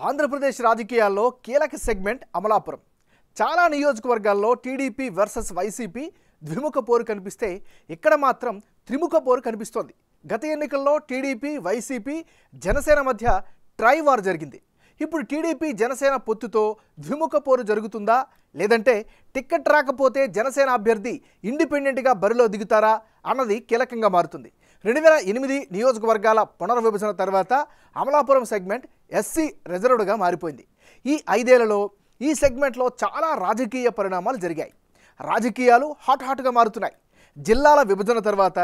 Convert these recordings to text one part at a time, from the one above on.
ఆంధ్రప్రదేశ్ రాజకీయాల్లో కీలక సెగ్మెంట్ అమలాపురం. చాలా నియోజకవర్గాల్లో టీడీపీ వర్సెస్ వైసీపీ ద్విముఖ పోరు కనిపిస్తే ఇక్కడ మాత్రం త్రిముఖ పోరు కనిపిస్తోంది. గత ఎన్నికల్లో టీడీపీ, వైసీపీ, జనసేన మధ్య ట్రై వార్ జరిగింది. ఇప్పుడు టీడీపీ జనసేన పొత్తుతో ద్విముఖ పోరు జరుగుతుందా, లేదంటే టిక్కెట్ రాకపోతే జనసేన అభ్యర్థి ఇండిపెండెంట్గా బరిలో దిగుతారా అన్నది కీలకంగా మారుతుంది. 2008 నియోజకవర్గాల పునర్విభజన తర్వాత అమలాపురం సెగ్మెంట్ ఎస్సీ రిజర్వ్డ్గా మారిపోయింది. ఈ 5 ఏళ్లలో ఈ సెగ్మెంట్లో చాలా రాజకీయ పరిణామాలు జరిగాయి. రాజకీయాలు హాట్గా మారుతున్నాయి. జిల్లాల విభజన తర్వాత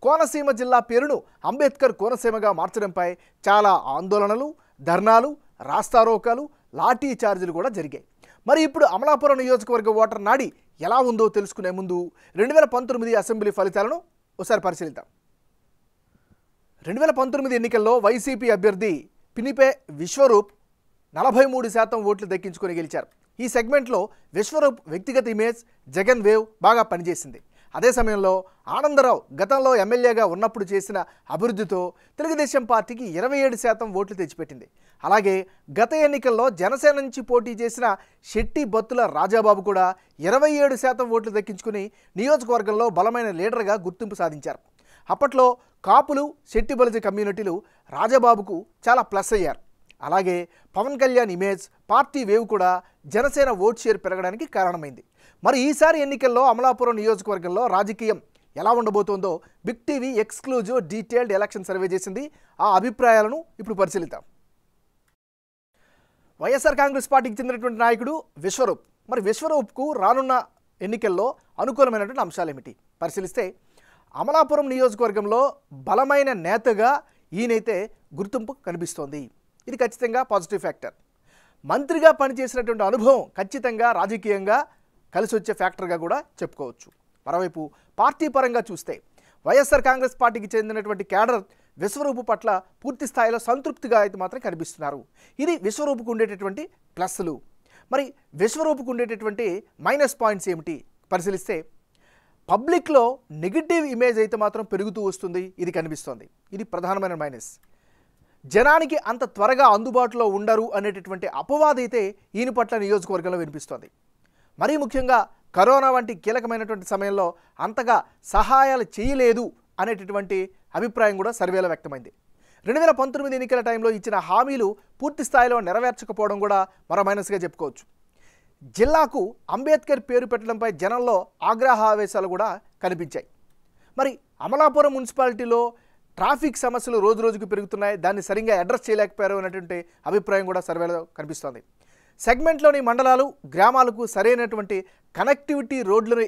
కోనసీమ జిల్లా పేరును అంబేద్కర్ కోనసీమగా మార్చడంపై చాలా ఆందోళనలు, ధర్నాలు, రాస్తారోకాలు, లాఠీ చార్జీలు కూడా జరిగాయి. మరి ఇప్పుడు అమలాపురం నియోజకవర్గ ఓటర్ నాడి ఎలా ఉందో తెలుసుకునే ముందు 2019 అసెంబ్లీ ఫలితాలను ఒకసారి పరిశీలిద్దాం. 2019 ఎన్నికల్లో వైసీపీ అభ్యర్థి పినిపే విశ్వరూప్ 43% ఓట్లు దక్కించుకొని గెలిచారు. ఈ సెగ్మెంట్లో విశ్వరూప్ వ్యక్తిగత ఇమేజ్, జగన్ వేవ్ బాగా పనిచేసింది. అదే సమయంలో ఆనందరావు గతంలో ఎమ్మెల్యేగా ఉన్నప్పుడు చేసిన అభివృద్ధితో తెలుగుదేశం పార్టీకి 27% ఓట్లు తెచ్చిపెట్టింది. అలాగే గత ఎన్నికల్లో జనసేన నుంచి పోటీ చేసిన శెట్టి బత్తుల రాజాబాబు కూడా 27% ఓట్లు దక్కించుకుని నియోజకవర్గంలో బలమైన లీడర్గా గుర్తింపు సాధించారు. అప్పట్లో కాపులు, శెట్టి బలిజ కమ్యూనిటీలు రాజాబాబుకు చాలా ప్లస్ అయ్యారు. అలాగే Pawan Kalyan image, party wave కూడా జనసేన ఓట్ షేర్ పెరగడానికి కారణమైంది. మరి ఈసారి ఎన్నికల్లో అమలాపురం నియోజకవర్గంలో రాజకీయం ఎలా ఉండబోతోందో big TV exclusive detailed election survey చేసింది. ఆ అభిప్రాయాలను ఇప్పుడు పరిశీలిద్దాం. వైఎస్ఆర్ కాంగ్రెస్ పార్టీకి చెందినటువంటి నాయకుడు విశ్వరూప్. మరి విశ్వరూప్కు రానున్న ఎన్నికల్లో అనుకూలమైనటువంటి అంశాలు ఏమిటి పరిశీలిస్తే, అమలాపురం నియోజకవర్గంలో బలమైన నేతగా ఈయనైతే గుర్తింపు కనిపిస్తోంది. ఇది ఖచ్చితంగా పాజిటివ్ ఫ్యాక్టర్. మంత్రిగా పనిచేసినటువంటి అనుభవం ఖచ్చితంగా రాజకీయంగా కలిసి వచ్చే ఫ్యాక్టర్గా కూడా చెప్పుకోవచ్చు. మరోవైపు పార్టీ పరంగా చూస్తే వైఎస్ఆర్ కాంగ్రెస్ పార్టీకి చెందినటువంటి క్యాడర్ విశ్వరూపు పట్ల పూర్తి స్థాయిలో సంతృప్తిగా అయితే మాత్రం కనిపిస్తున్నారు. ఇది విశ్వరూపుకు ఉండేటటువంటి ప్లస్లు. మరి విశ్వరూపుకు ఉండేటటువంటి మైనస్ పాయింట్స్ ఏమిటి పరిశీలిస్తే, పబ్లిక్లో నెగిటివ్ ఇమేజ్ అయితే మాత్రం పెరుగుతూ వస్తుంది. ఇది కనిపిస్తోంది. ఇది ప్రధానమైన మైనస్. జనానికి అంత త్వరగా అందుబాటులో ఉండరు అనేటటువంటి అపవాదైతే ఈయన పట్ల నియోజకవర్గంలో వినిపిస్తోంది. మరీ ముఖ్యంగా కరోనా వంటి కీలకమైనటువంటి సమయంలో అంతగా సహాయాలు చేయలేదు అనేటటువంటి అభిప్రాయం కూడా సర్వేలో వ్యక్తమైంది. 2019 ఎన్నికల టైంలో ఇచ్చిన హామీలు పూర్తి స్థాయిలో నెరవేర్చకపోవడం కూడా మరో మైనస్గా చెప్పుకోవచ్చు. జిల్లాకు అంబేద్కర్ పేరు పెట్టడంపై జనంలో ఆగ్రహావేశాలు కూడా కనిపించాయి. మరి అమలాపురం మున్సిపాలిటీలో ట్రాఫిక్ సమస్యలు రోజుకు పెరుగుతున్నాయి. దాన్ని సరిగ్గా అడ్రస్ చేయలేకపోయారు అనేటువంటి అభిప్రాయం కూడా సర్వేలో కనిపిస్తోంది. సెగ్మెంట్లోని మండలాలు, గ్రామాలకు సరైనటువంటి కనెక్టివిటీ రోడ్లను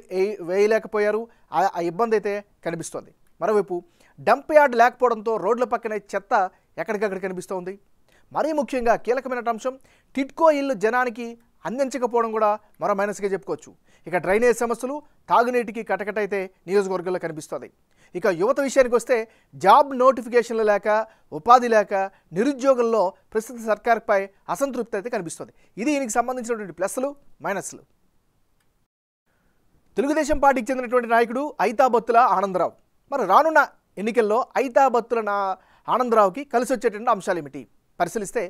వేయలేకపోయారు. ఆ ఇబ్బంది అయితే కనిపిస్తోంది. మరోవైపు డంప్ యార్డ్ లేకపోవడంతో రోడ్ల పక్కనే చెత్త ఎక్కడికక్కడ కనిపిస్తోంది. మరీ ముఖ్యంగా కీలకమైన అంశం టిడ్కో ఇల్లు జనానికి అందించకపోవడం కూడా మరో మైనస్గా చెప్పుకోవచ్చు. ఇక డ్రైనేజ్ సమస్యలు, తాగునీటికి కటకట అయితే నియోజకవర్గంలో కనిపిస్తుంది. ఇక యువత విషయానికి వస్తే జాబ్ నోటిఫికేషన్లు లేక, ఉపాధి లేక నిరుద్యోగుల్లో ప్రస్తుత సర్కార్పై అసంతృప్తి అయితే కనిపిస్తుంది. ఇది దీనికి సంబంధించినటువంటి ప్లస్లు, మైనస్లు. తెలుగుదేశం పార్టీకి చెందినటువంటి నాయకుడు ఐతాబత్తుల ఆనందరావు. మరి రానున్న ఎన్నికల్లో ఐతాబత్తుల ఆనందరావుకి కలిసి వచ్చేటువంటి అంశాలు ఏమిటి పరిశీలిస్తే,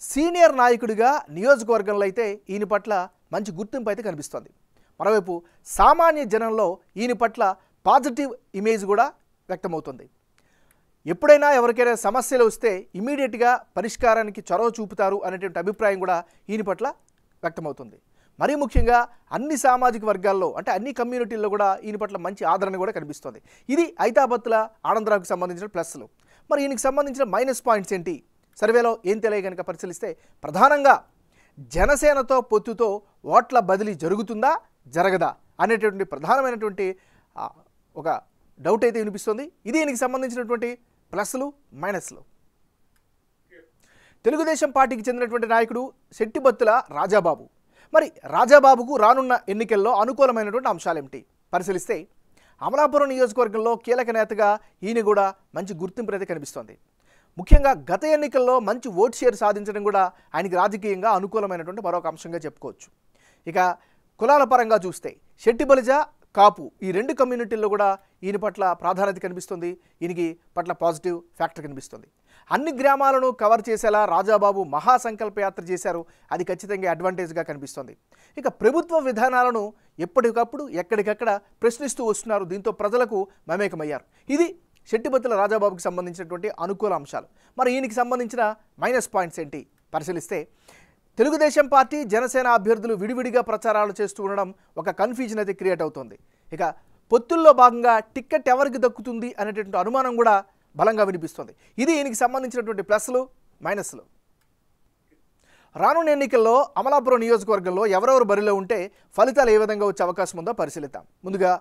సీనియర్ నాయకుడిగా నియోజకవర్గంలో అయితే ఈయన పట్ల మంచి గుర్తింపు అయితే కనిపిస్తోంది. మరోవైపు సామాన్య జనంలో ఈయన పట్ల పాజిటివ్ ఇమేజ్ కూడా వ్యక్తమవుతుంది. ఎప్పుడైనా ఎవరికైనా సమస్యలు వస్తే ఇమీడియట్గా పరిష్కారానికి చొరవ చూపుతారు అనేటువంటి అభిప్రాయం కూడా ఈయన పట్ల వ్యక్తమవుతుంది. మరీ ముఖ్యంగా అన్ని సామాజిక వర్గాల్లో, అంటే అన్ని కమ్యూనిటీల్లో కూడా ఈయన పట్ల మంచి ఆదరణ కూడా కనిపిస్తుంది. ఇది ఐతాబత్తుల ఆనందరావుకి సంబంధించిన ప్లస్లు. మరి ఈయనకి సంబంధించిన మైనస్ పాయింట్స్ ఏంటి సర్వేలో ఏం తెలియ కనుక పరిశీలిస్తే, ప్రధానంగా జనసేనతో పొత్తుతో ఓట్ల బదిలీ జరుగుతుందా, జరగదా అనేటువంటి ప్రధానమైనటువంటి ఒక డౌట్ అయితే వినిపిస్తుంది. ఇది దీనికి సంబంధించినటువంటి ప్లస్లు, మైనస్లు. తెలుగుదేశం పార్టీకి చెందినటువంటి నాయకుడు శెట్టి బత్తుల రాజాబాబు. మరి రాజాబాబుకు రానున్న ఎన్నికల్లో అనుకూలమైనటువంటి అంశాలు ఏమిటి పరిశీలిస్తే, అమలాపురం నియోజకవర్గంలో కీలక నేతగా ఈయన కూడా మంచి గుర్తింపు అయితే కనిపిస్తోంది. ముఖ్యంగా గత ఎన్నికల్లో మంచి ఓట్ షేర్ సాధించడం కూడా ఆయనకి రాజకీయంగా అనుకూలమైనటువంటి మరొక అంశంగా చెప్పుకోవచ్చు. ఇక కులాల పరంగా చూస్తే శెట్టి బలిజ, కాపు ఈ 2 కమ్యూనిటీల్లో కూడా ఈయన పట్ల ప్రాధాన్యత కనిపిస్తుంది. ఈయనకి పట్ల పాజిటివ్ ఫ్యాక్టర్ కనిపిస్తుంది. అన్ని గ్రామాలను కవర్ చేసేలా రాజాబాబు మహాసంకల్ప యాత్ర చేశారు. అది ఖచ్చితంగా అడ్వాంటేజ్గా కనిపిస్తోంది. ఇక ప్రభుత్వ విధానాలను ఎప్పటికప్పుడు ఎక్కడికక్కడ ప్రశ్నిస్తూ వస్తున్నారు. దీంతో ప్రజలకు మమేకమయ్యారు. ఇది శెట్టిబత్తుల రాజాబాబుకి సంబంధించినటువంటి అనుకూల అంశాలు. మరి ఈయనకి సంబంధించిన మైనస్ పాయింట్స్ ఏంటి పరిశీలిస్తే, తెలుగుదేశం పార్టీ జనసేన అభ్యర్థులు విడివిడిగా ప్రచారాలు చేస్తూ ఉండడం ఒక కన్ఫ్యూజన్ అయితే క్రియేట్ అవుతుంది. ఇక పొత్తుల్లో భాగంగా టిక్కెట్ ఎవరికి దక్కుతుంది అనేటువంటి అనుమానం కూడా బలంగా వినిపిస్తుంది. ఇది ఈయనకి సంబంధించినటువంటి ప్లస్లు మైనస్లు. రానున్న ఎన్నికల్లో అమలాపురం నియోజకవర్గంలో ఎవరెవరు బరిలో ఉంటే ఫలితాలు ఏ విధంగా వచ్చే అవకాశం ఉందో పరిశీలిద్దాం. ముందుగా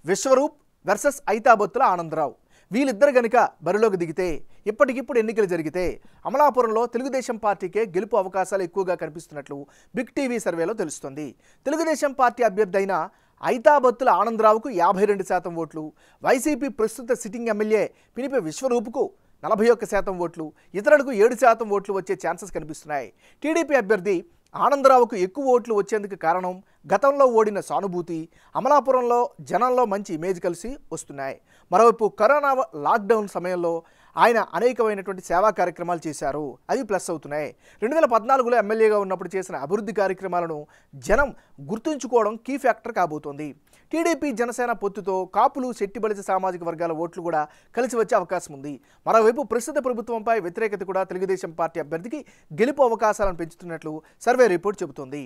విశ్వరూప్ వర్సెస్ ఐతాబత్తుల ఆనందరావు. వీళ్ళిద్దరు గనుక బరిలోకి దిగితే, ఇప్పటికిప్పుడు ఎన్నికలు జరిగితే అమలాపురంలో తెలుగుదేశం పార్టీకే గెలుపు అవకాశాలు ఎక్కువగా కనిపిస్తున్నట్లు బిగ్ టీవీ సర్వేలో తెలుస్తుంది. తెలుగుదేశం పార్టీ అభ్యర్థి అయిన ఐతాబత్తుల ఆనందరావుకు 52% ఓట్లు, వైసీపీ ప్రస్తుత సిట్టింగ్ ఎమ్మెల్యే పినిపే విశ్వరూపుకు 41% ఓట్లు, ఇతరులకు 7% ఓట్లు వచ్చే ఛాన్సెస్ కనిపిస్తున్నాయి. టీడీపీ అభ్యర్థి ఆనందరావుకు ఎక్కువ ఓట్లు వచ్చేందుకు కారణం గతంలో ఓడిన సానుభూతి, అమలాపురంలో జనంలో మంచి ఇమేజ్ కలిసి వస్తున్నాయి. మరోవైపు కరోనా లాక్డౌన్ సమయంలో ఆయన అనేకమైనటువంటి సేవా కార్యక్రమాలు చేశారు, అవి ప్లస్ అవుతున్నాయి. 2014లో ఎమ్మెల్యేగా ఉన్నప్పుడు చేసిన అభివృద్ధి కార్యక్రమాలను జనం గుర్తుంచుకోవడం కీ ఫ్యాక్టర్ కాబోతోంది. టీడీపీ జనసేన పొత్తుతో కాపులు శెట్టిబలిత సామాజిక వర్గాల ఓట్లు కూడా కలిసి వచ్చే అవకాశం ఉంది. మరోవైపు ప్రస్తుత ప్రభుత్వంపై వ్యతిరేకత కూడా తెలుగుదేశం పార్టీ అభ్యర్థికి గెలుపు అవకాశాలను పెంచుతున్నట్లు సర్వే రిపోర్ట్ చెబుతోంది.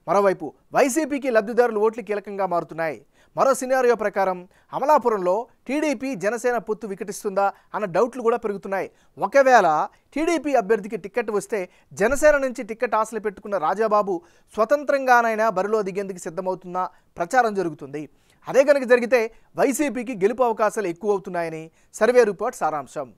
మరోవైపు వైసీపీకి లబ్ధిదారుల ఓట్లు కీలకంగా మారుతున్నాయి. మరో సినారియో ప్రకారం అమలాపురంలో టీడీపీ జనసేన పొత్తు వికటిస్తుందా అన్న డౌట్లు కూడా పెరుగుతున్నాయి. ఒకవేళ టీడీపీ అభ్యర్థికి టికెట్ వస్తే జనసేన నుంచి టికెట్ ఆశలు పెట్టుకున్న రాజాబాబు స్వతంత్రంగానైనా బరిలో దిగేందుకు సిద్ధమవుతున్న ప్రచారం జరుగుతుంది. అదే కనుక జరిగితే వైసీపీకి గెలుపు అవకాశాలు ఎక్కువ అవుతున్నాయని సర్వే రిపోర్ట్ సారాంశం.